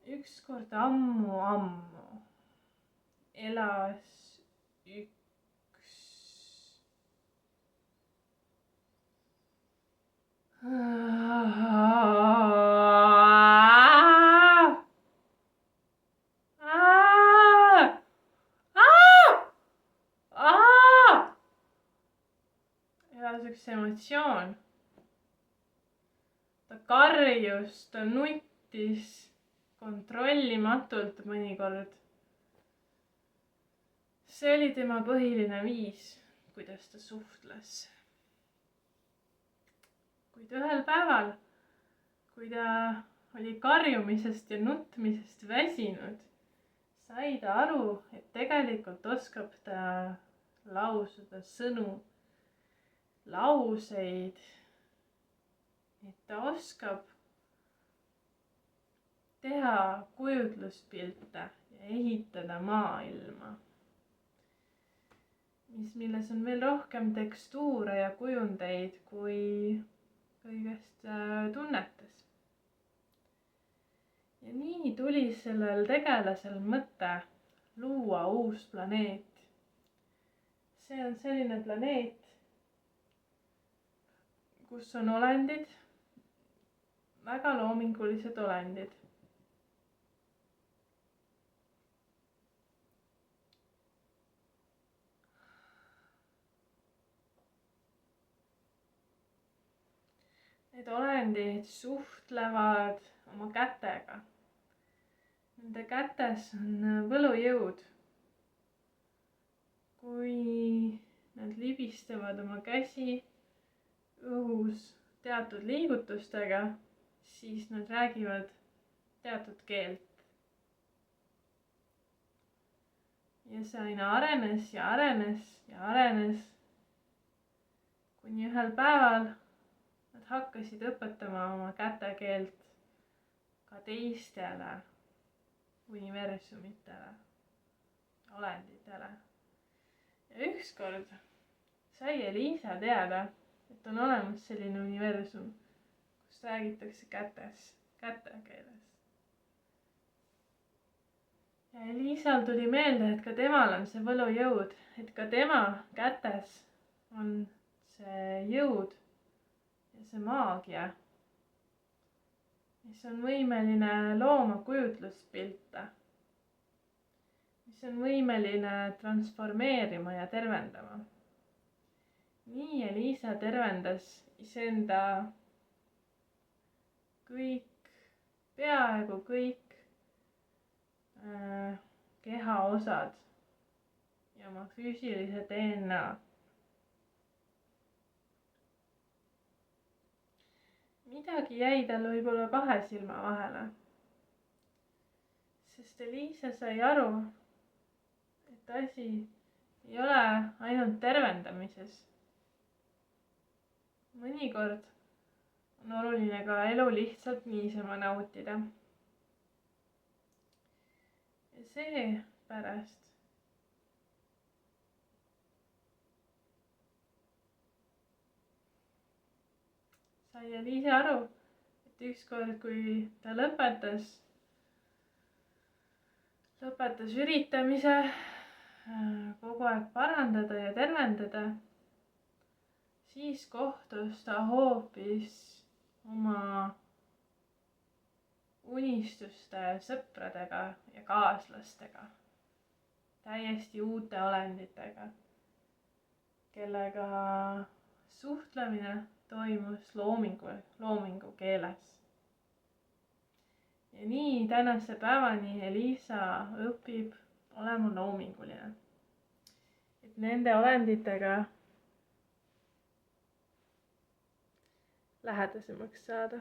Ükskord ammu elas üks elas üks emotsioon. Ta karjus, ta nuttis kontrollimatult mõnikord. See oli tema põhiline viis, kuidas ta suhtles. Kuid ühel päeval, kui ta oli karjumisest ja nutmisest väsinud, sai ta aru, et tegelikult oskab ta lausuda sõnu, lauseid, et ta oskab teha kujutluspilte ja ehitada maailma, milles on veel rohkem tekstuure ja kujundeid kui kõigest tunnetes. Ja nii tuli sellel tegelasel mõte luua uus planeet. See on selline planeet, kus on olendid, väga loomingulised olendid. Need olendid suhtlevad oma kätega. Nende kätes on võlujõud. Kui nad libistavad oma käsi õhus teatud liigutustega, siis nad räägivad teatud keelt. Ja see aina arenes ja arenes ja arenes, kuni ühel päeval nad hakkasid õpetama oma kätekeelt ka teistele universumitele, olenditele. Ja ükskord sai Elisa teada, et on olemas selline universum, kus räägitakse kätekeeles. Ja Elisal tuli meelde, et ka temal on see võlujõud, et ka tema kätes on see jõud ja see maagia, mis on võimeline looma kujutluspilte, mis on võimeline transformeerima ja tervendama. Nii Elisa tervendas iseenda peaaegu kõik kehaosad ja oma füüsilise DNA. Midagi jäi tal võib-olla kahe silma vahele, sest Elisa sai aru, et asi ei ole ainult tervendamises. Mõnikord on oluline ka elu lihtsalt niisama nautida. Ja seepärast sai Elisa aru, et ükskord, kui ta lõpetas üritamise kogu aeg parandada ja tervendada, siis kohtus ta hoopis oma unistuste sõpradega ja kaaslastega, täiesti uute olenditega, kellega suhtlemine toimus loomingu keeles. Ja nii tänase päevani Elisa õpib olema loominguline, et nende olenditega lähedasemaks saada.